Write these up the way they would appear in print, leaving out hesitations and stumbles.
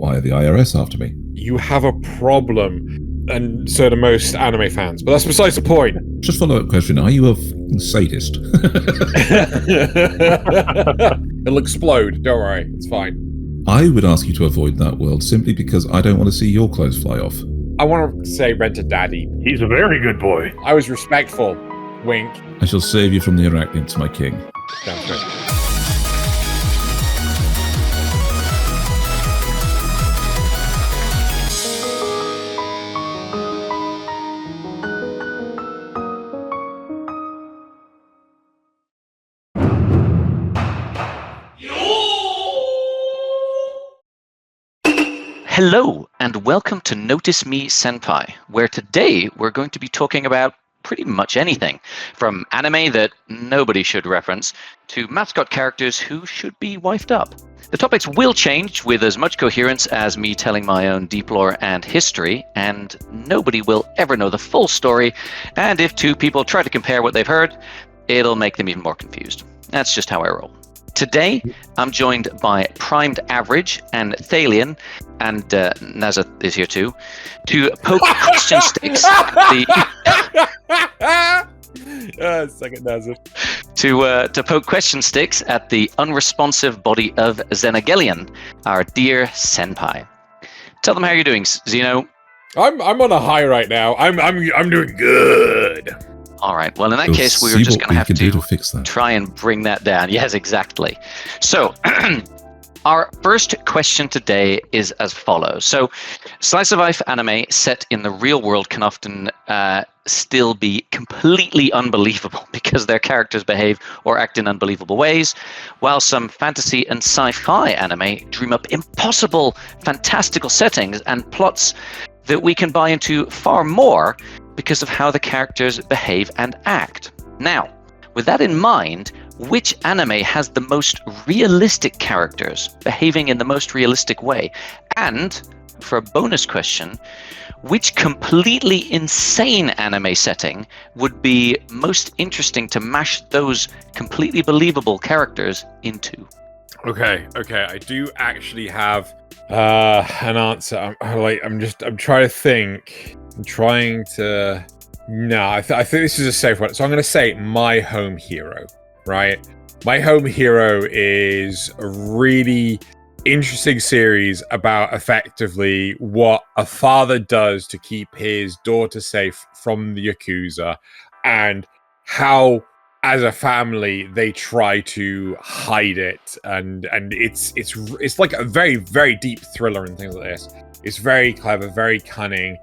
Why are the IRS after me? You have a problem. And so do most anime fans, but that's besides the point. Just follow-up question, are you a sadist? It'll explode, don't worry, it's fine. I would ask you to avoid that world simply because I don't want to see your clothes fly off. I want to say rent a daddy. He's a very good boy. I was respectful. Wink. I shall save you from the arachnids, my king. Sounds good. Hello, and welcome to Notice Me Senpai, where today we're going to be talking about pretty much anything, from anime that nobody should reference, to mascot characters who should be wifed up. The topics will change with as much coherence as me telling my own deep lore and history, and nobody will ever know the full story, and if two people try to compare what they've heard, it'll make them even more confused. That's just how I roll. Today, I'm joined by Primed Average and Thaylien, and Nazza is here too, to poke question sticks at the Second Nazza. to poke question sticks at the unresponsive body of Xenogelion, our dear senpai. Tell them how you're doing, Xeno. I'm on a high right now. I'm doing good. All right. Well, in that case, we were just going to have to fix that. Try and bring that down. Yes, exactly. So, our first question today is as follows. So, slice of life anime set in the real world can often still be completely unbelievable because their characters behave or act in unbelievable ways, while some fantasy and sci-fi anime dream up impossible, fantastical settings and plots that we can buy into far more because of how the characters behave and act. Now, with that in mind, which anime has the most realistic characters behaving in the most realistic way? And, for a bonus question, which completely insane anime setting would be most interesting to mash those completely believable characters into? Okay, I do actually have an answer. I'm trying to think. I think this is a safe one. So I'm going to say my home hero, right? My home hero is a really interesting series about effectively what a father does to keep his daughter safe from the Yakuza, and how, as a family, they try to hide it, and it's like a very, very deep thriller and things like this. It's very clever, very cunning,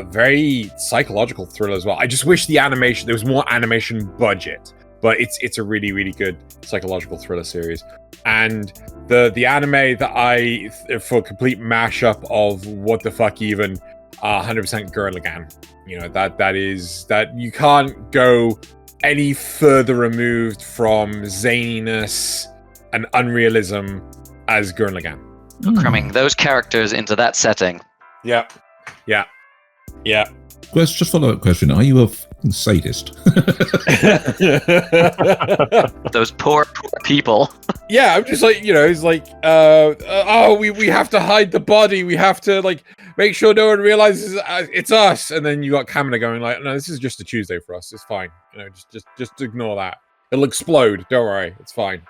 very psychological thriller as well. I just wish there was more animation budget, but it's a really, really good psychological thriller series. And the anime that for a complete mashup of what the fuck even, 100% Gurren You know, that you can't go any further removed from zaniness and unrealism as Gurren Cramming those characters into that setting. Yeah. Just follow-up question, are you a sadist? Those poor people. Yeah, I'm just like, it's like, we have to hide the body. We have to, like, make sure no one realizes it's us. And then you got Kamina going like, no, this is just a Tuesday for us. It's fine. Just ignore that. It'll explode. Don't worry. It's fine.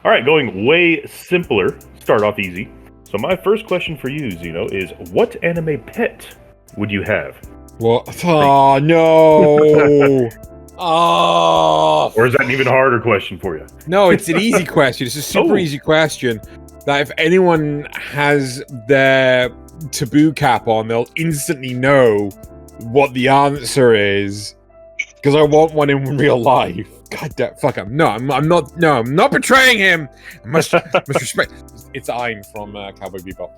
All right, going way simpler. Start off easy. So my first question for you, Xeno, is what anime pet would you have? What? Oh, no. Oh. Or is that an even harder question for you? No, it's an easy question. It's a super easy question that if anyone has their taboo cap on, they'll instantly know what the answer is. Because I want one in real life. God damn, fuck him. No, I'm not betraying him. I must respect. It's Ein from Cowboy Bebop.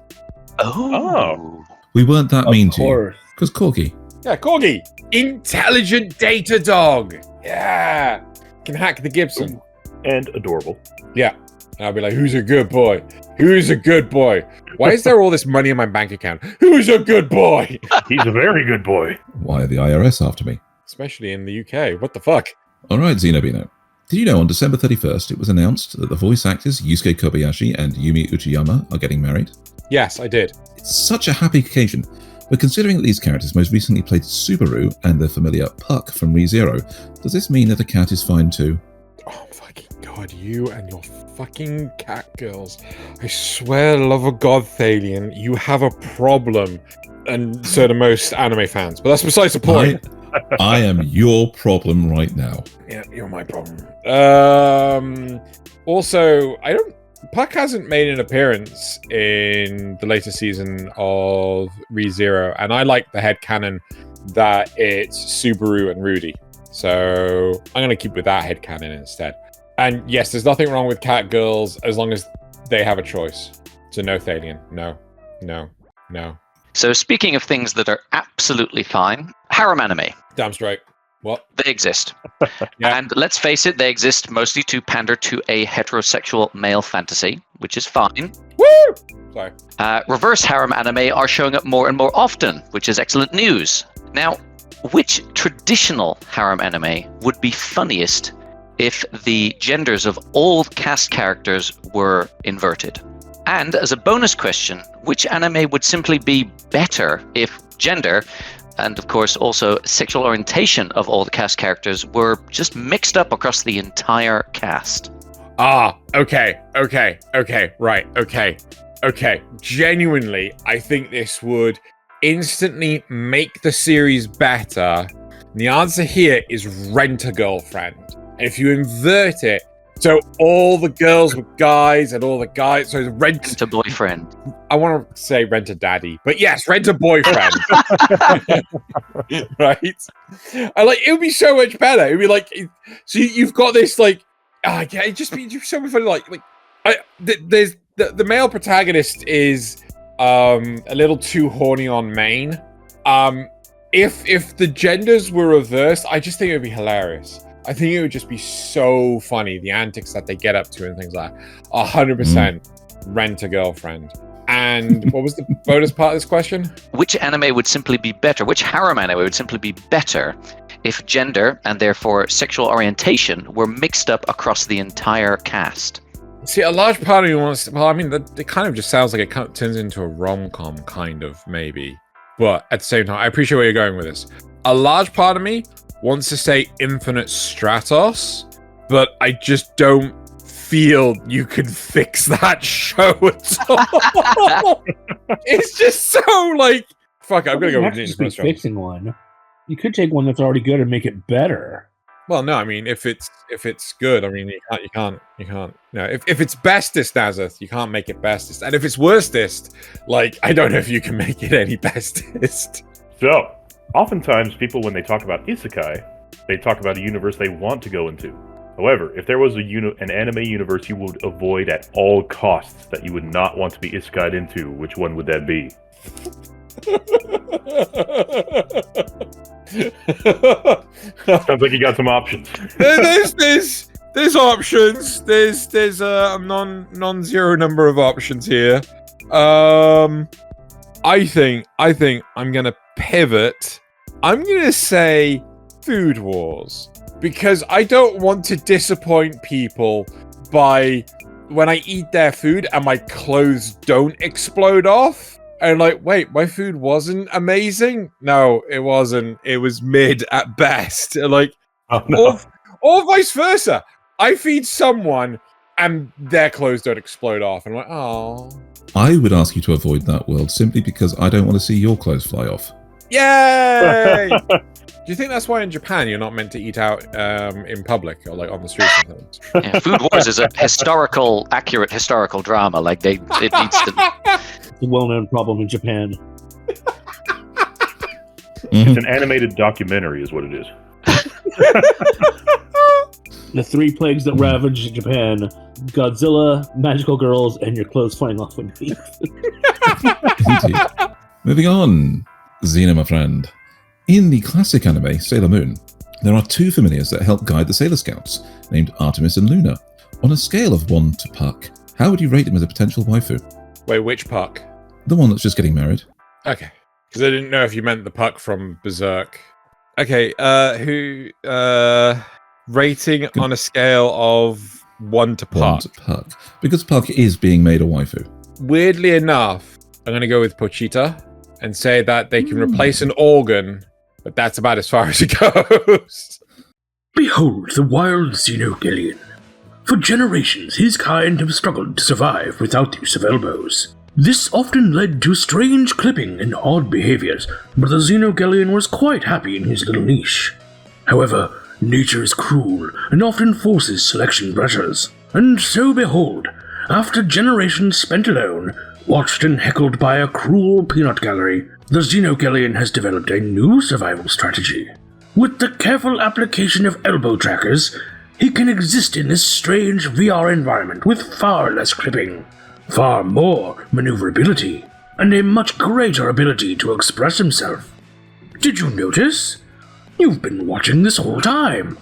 Oh. We weren't that mean to you. Because Corgi. Yeah, Corgi. Intelligent data dog. Yeah. Can hack the Gibson. And adorable. Yeah. And I'll be like, who's a good boy? Who's a good boy? Why is there all this money in my bank account? Who's a good boy? He's a very good boy. Why are the IRS after me? Especially in the UK. What the fuck? All right, Xenobino. Did you know on December 31st it was announced that the voice actors Yusuke Kobayashi and Yumi Uchiyama are getting married? Yes, I did. It's such a happy occasion, but considering that these characters most recently played Subaru and the familiar Puck from ReZero, does this mean that the cat is fine too? Oh, fucking God, you and your fucking cat girls. I swear, love of God, Thaylien, you have a problem. And so do most anime fans, but that's besides the point. I am your problem right now. Yeah, you're my problem. Also, Puck hasn't made an appearance in the latest season of ReZero, and I like the headcanon that it's Subaru and Rudy. So I'm going to keep with that headcanon instead. And yes, there's nothing wrong with cat girls as long as they have a choice. So no, Thaylien. No. No. No. So speaking of things that are absolutely fine, harem anime. Damn straight. What? They exist. Yeah. And let's face it, they exist mostly to pander to a heterosexual male fantasy, which is fine. Woo! Sorry. Reverse harem anime are showing up more and more often, which is excellent news. Now, which traditional harem anime would be funniest if the genders of all cast characters were inverted? And as a bonus question, which anime would simply be better if gender, and of course also sexual orientation of all the cast characters, were just mixed up across the entire cast? Okay, right, okay. Genuinely, I think this would instantly make the series better. And the answer here is Rent a Girlfriend. And if you invert it, so all the girls were guys and all the guys, so Rent a boyfriend. I want to say Rent a Daddy, but yes, Rent a Boyfriend. Right? I like, it would be so much better. It would be like, so you've got this like, yeah, it just be so much fun. There's the male protagonist is a little too horny on main. If the genders were reversed, I just think it would be hilarious. I think it would just be so funny, the antics that they get up to and things like that. 100% Rent a Girlfriend. And what was the bonus part of this question? Which anime would simply be better? Which harem anime would simply be better if gender and therefore sexual orientation were mixed up across the entire cast? See, a large part of me wants to, well, I mean, it kind of just sounds like it turns into a rom-com, kind of, maybe. But at the same time, I appreciate where you're going with this. A large part of me wants to say Infinite Stratos, but I just don't feel you could fix that show at all. It's just so like, fuck, I'm gonna go with Infinite Stratos. Fixing one. You could take one that's already good and make it better. Well, no, I mean, if it's good, I mean, you can't. No, if it's bestest, Nazeth, you can't make it bestest, and if it's worstest, like, I don't know if you can make it any bestest. So, oftentimes people, when they talk about Isekai, they talk about a universe they want to go into. However, if there was an anime universe you would avoid at all costs that you would not want to be isekai'd into, which one would that be? Sounds like you got some options. There's options. There's a non-zero number of options here. I think I'm gonna pivot. I'm gonna say Food Wars, because I don't want to disappoint people by when I eat their food and my clothes don't explode off. And like, wait, my food wasn't amazing? No, it wasn't. It was mid at best. Like, oh, no. or vice versa. I feed someone and their clothes don't explode off. And I'm like, oh. I would ask you to avoid that world simply because I don't want to see your clothes fly off. Yay! Do you think that's why in Japan you're not meant to eat out in public or like on the streets and things? Yeah, Food Wars is a accurate historical drama. Like it needs to. It's a well-known problem in Japan. It's an animated documentary, is what it is. The 3 plagues that ravaged Japan: Godzilla, magical girls, and your clothes flying off when you eat. Moving on, Xeno, my friend. In the classic anime, Sailor Moon, there are 2 familiars that help guide the Sailor Scouts, named Artemis and Luna. On a scale of 1 to Puck, how would you rate them as a potential waifu? Wait, which Puck? The one that's just getting married. Okay. Because I didn't know if you meant the Puck from Berserk. Okay, rating on a scale of 1 to One Puck. to Puck. Because Puck is being made a waifu. Weirdly enough, I'm going to go with Pochita and say that they can replace an organ, but that's about as far as it goes. Behold the wild Xeno. For generations, his kind have struggled to survive without the use of elbows. This often led to strange clipping and odd behaviors, but the Xeno was quite happy in his little niche. However, nature is cruel and often forces selection pressures. And so behold, after generations spent alone, watched and heckled by a cruel peanut gallery, the Xeno has developed a new survival strategy. With the careful application of elbow trackers, he can exist in this strange VR environment with far less clipping, far more maneuverability, and a much greater ability to express himself. Did you notice? You've been watching this whole time.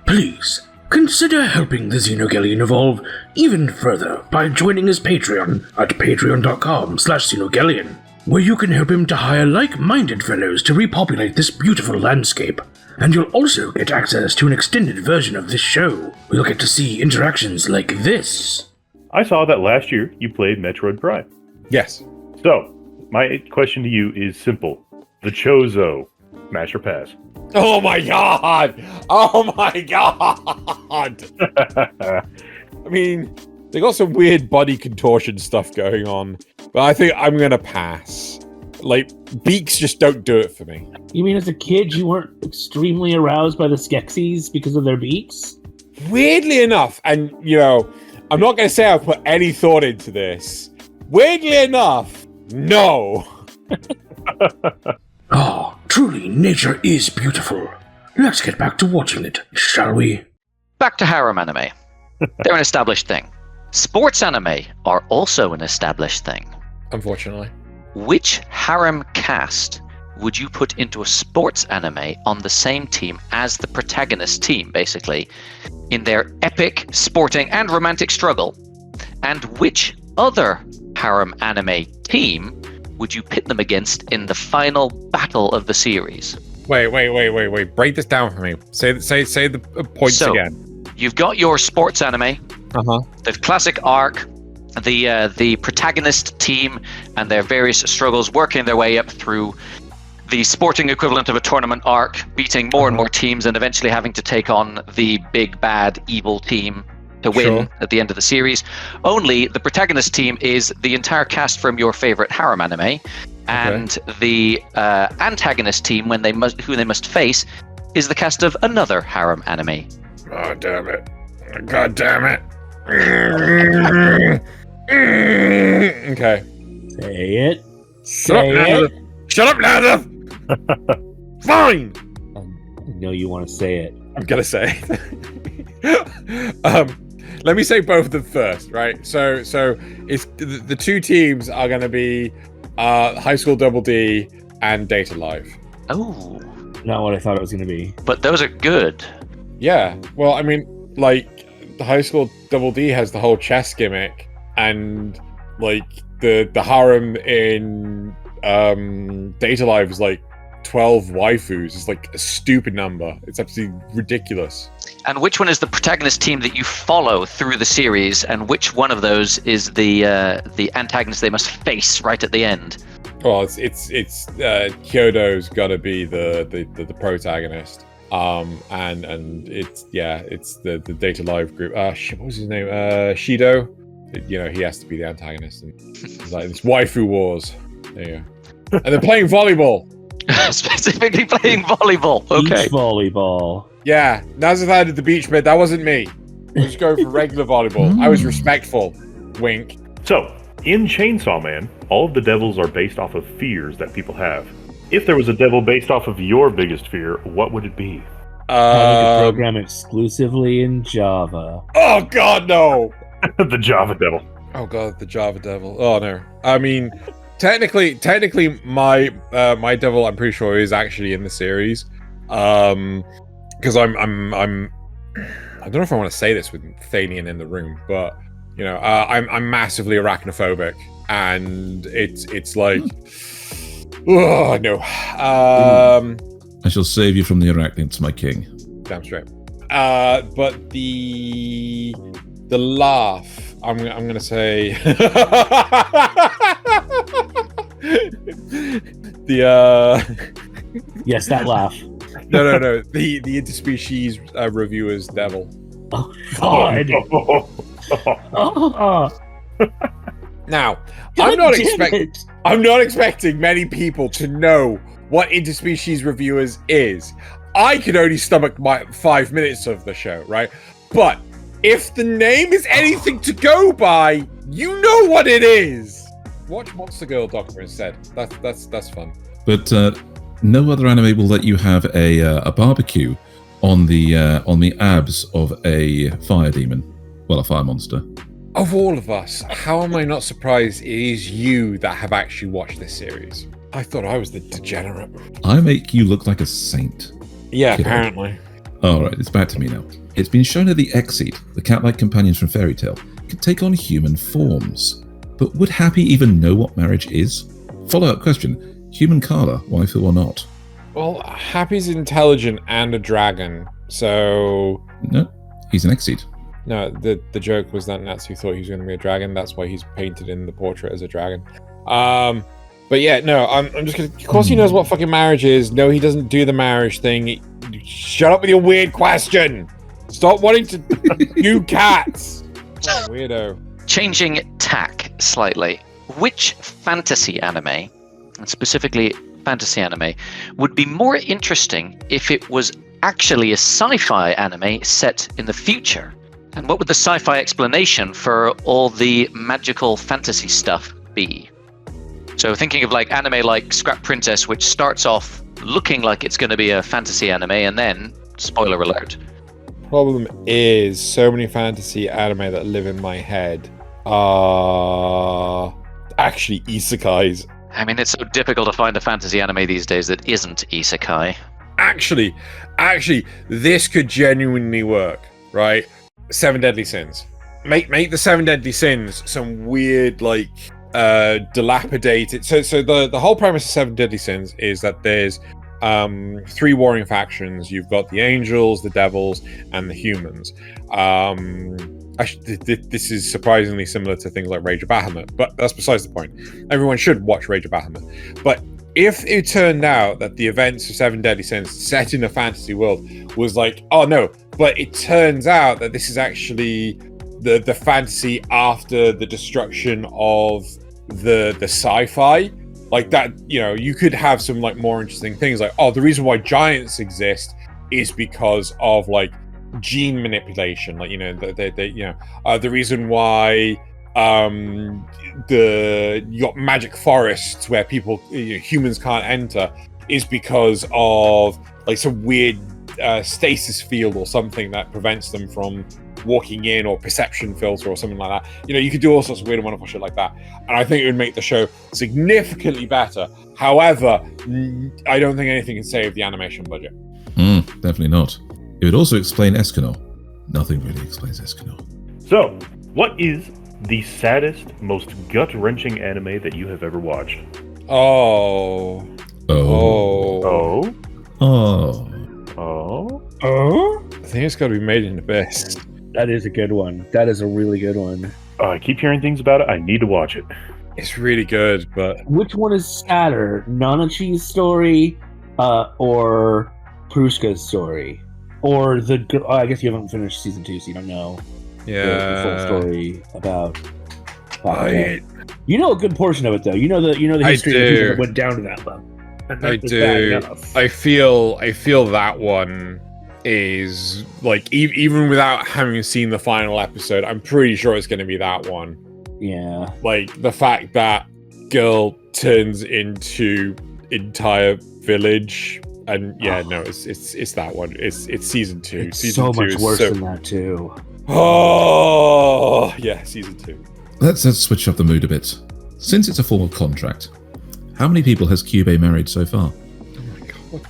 Please, consider helping the Xeno evolve even further by joining his Patreon at patreon.com/Xeno, where you can help him to hire like-minded fellows to repopulate this beautiful landscape. And you'll also get access to an extended version of this show. You'll get to see interactions like this. I saw that last year you played Metroid Prime. Yes. So, my question to you is simple. The Chozo, Smash or Pass? Oh my god! Oh my god! I mean, they got some weird body contortion stuff going on, but I think I'm gonna pass. Like, beaks just don't do it for me. You mean as a kid you weren't extremely aroused by the Skeksis because of their beaks? Weirdly enough, and you know, I'm not gonna say I've put any thought into this. Weirdly enough, no. Oh, truly, nature is beautiful. Let's get back to watching it, shall we? Back to harem anime. They're an established thing. Sports anime are also an established thing. Unfortunately. Which harem cast would you put into a sports anime on the same team as the protagonist team, basically, in their epic sporting and romantic struggle? And which other harem anime team would you pit them against in the final battle of the series? Wait. Break this down for me. Say the points again. You've got your sports anime, Uh-huh. the classic arc, the protagonist team and their various struggles working their way up through the sporting equivalent of a tournament arc, beating more and more teams and eventually having to take on the big bad evil team to win at the end of the series. Only the protagonist team is the entire cast from your favorite harem anime, and the antagonist team, who they must face, is the cast of another harem anime. Oh, damn it. God damn it. Okay. Say it. Shut up, Nazareth! Fine! I know you want to say it. I'm gonna say. Let me say both of them first, right? So it's the two teams are gonna be High School Double D and Data Live. Oh. Not what I thought it was going to be. But those are good. Yeah. Well, I mean, like, the High School Double D has the whole chess gimmick, and like the harem in Data Live is like 12 waifus. It's like a stupid number. It's absolutely ridiculous. And which one is the protagonist team that you follow through the series, and which one of those is the antagonist they must face right at the end? Well, it's Kyoto's got to be the protagonist. And it's the Data Live group. What was his name? Shido. You know, he has to be the antagonist. And it's like this waifu wars. There you go. And they're playing volleyball. Specifically playing volleyball. Okay. Beach volleyball. Yeah, Nazareth did the beach bit. That wasn't me. I was going for regular volleyball. I was respectful. Wink. So, in Chainsaw Man, all of the devils are based off of fears that people have. If there was a devil based off of your biggest fear, what would it be? Having a program exclusively in Java. Oh God, no! The Java devil. Oh God, the Java devil. Oh no. I mean, technically, my devil, I'm pretty sure, is actually in the series. Because I'm I don't know if I want to say this with Thaylien in the room, but you know, I'm massively arachnophobic, and it's like, oh no. I shall save you from the arachnids, my king. Damn straight. the laugh, I'm gonna say Yes, that laugh. no. The interspecies reviewers devil. Oh God. Now, God I'm not expecting many people to know what interspecies reviewers is. I can only stomach my 5 minutes of the show, right? But if the name is anything to go by, you know what it is. Watch Monster Girl Doctor instead. That's fun. But no other anime will let you have a barbecue on the abs of a fire demon. Well, a fire monster. Of all of us, how am I not surprised it is you that have actually watched this series? I thought I was the degenerate. I make you look like a saint. Yeah, Kiddo. apparently. Alright, it's back to me now. It's been shown that the Exceed, the cat-like companions from Fairy Tail, can take on human forms. But would Happy even know what marriage is? Follow-up question. Human Carla, waifu or not? Well, Happy's intelligent and a dragon, so... No, he's an Exceed. No, the joke was that Natsu thought he was going to be a dragon. That's why he's painted in the portrait as a dragon. But yeah, no, I'm just going to... Of course he knows what fucking marriage is. No, he doesn't do the marriage thing. Shut up with your weird question. Stop wanting to do cats. What a weirdo. Changing tack slightly. Which fantasy anime, and specifically fantasy anime, would be more interesting if it was actually a sci-fi anime set in the future? And what would the sci-fi explanation for all the magical fantasy stuff be? So thinking of like anime like Scrap Princess, which starts off looking like it's going to be a fantasy anime, and then, spoiler alert. Problem is, so many fantasy anime that live in my head are actually isekais. I mean, it's so difficult to find a fantasy anime these days that isn't isekai. Actually, this could genuinely work, right? Seven Deadly Sins. Make the Seven Deadly Sins some weird, like, dilapidated. So the whole premise of Seven Deadly Sins is that there's three warring factions. You've got the angels, the devils, and the humans. This is surprisingly similar to things like Rage of Bahamut, but that's besides the point. Everyone should watch Rage of Bahamut. But if it turned out that the events of Seven Deadly Sins set in a fantasy world was like, oh no, but it turns out that this is actually the fantasy after the destruction of the sci-fi, like that, you know, you could have some like more interesting things like, oh, the reason why giants exist is because of like gene manipulation, like, you know, the reason why you got magic forests where people, humans can't enter is because of like some weird stasis field or something that prevents them from walking in, or perception filter or something like that. You know, you could do all sorts of weird and wonderful shit like that, and I think it would make the show significantly better. However, I don't think anything can save the animation budget. Definitely not. It would also explain Eskimo. Nothing really explains Eskimo. So, what is the saddest, most gut-wrenching anime that you have ever watched? Oh. I think it's got to be Made in Abyss. That is a good one. That is a really good one. I keep hearing things about it. I need to watch it. It's really good, but... Which one is sadder? Nanachi's story or Prushka's story? Or I guess you haven't finished season 2, so you don't know the full story about... You know a good portion of it, though. You know the history of the people that went down to that level. I do. I feel that one is like, even without having seen the final episode, I'm pretty sure it's going to be that one. Yeah. Like the fact that girl turns into entire village, and it's that one. It's season 2. It's season so 2 much worse than that too. Oh yeah, season 2. Let's switch up the mood a bit. Since it's a form of contract, how many people has Kyubey married so far? Oh my god, what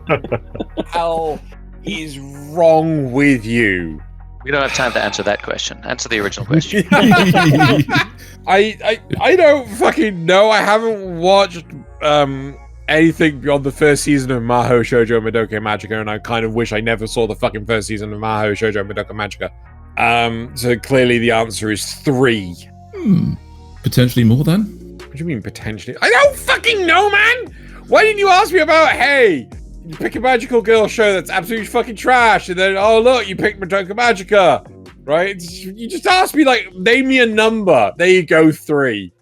the hell is wrong with you? We don't have time to answer that question. Answer the original question. I don't fucking know. I haven't watched anything beyond the first season of Mahou Shoujo Madoka Magica, and I kind of wish I never saw the fucking first season of Mahou Shoujo Madoka Magica. So clearly the answer is 3. Potentially more then? What do you mean potentially? I don't fucking know, man! Why didn't you ask me about, hey, you pick a magical girl show that's absolutely fucking trash, and then, oh look, you picked Madoka Magica, right? You just asked me, like, name me a number. There you go, 3.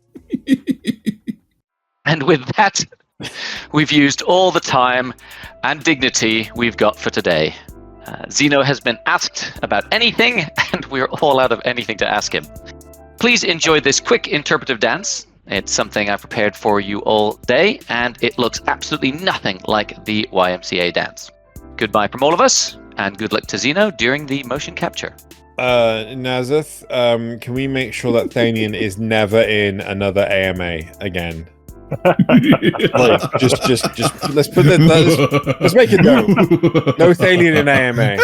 And with that, we've used all the time and dignity we've got for today. Xeno has been asked about anything, and we're all out of anything to ask him. Please enjoy this quick interpretive dance. It's something I prepared for you all day, and it looks absolutely nothing like the YMCA dance. Goodbye from all of us, and good luck to Xeno during the motion capture. Nazeth, can we make sure that Thaylien is never in another AMA again? Like, just let's put that. Let's make it no Thaylien in AMA.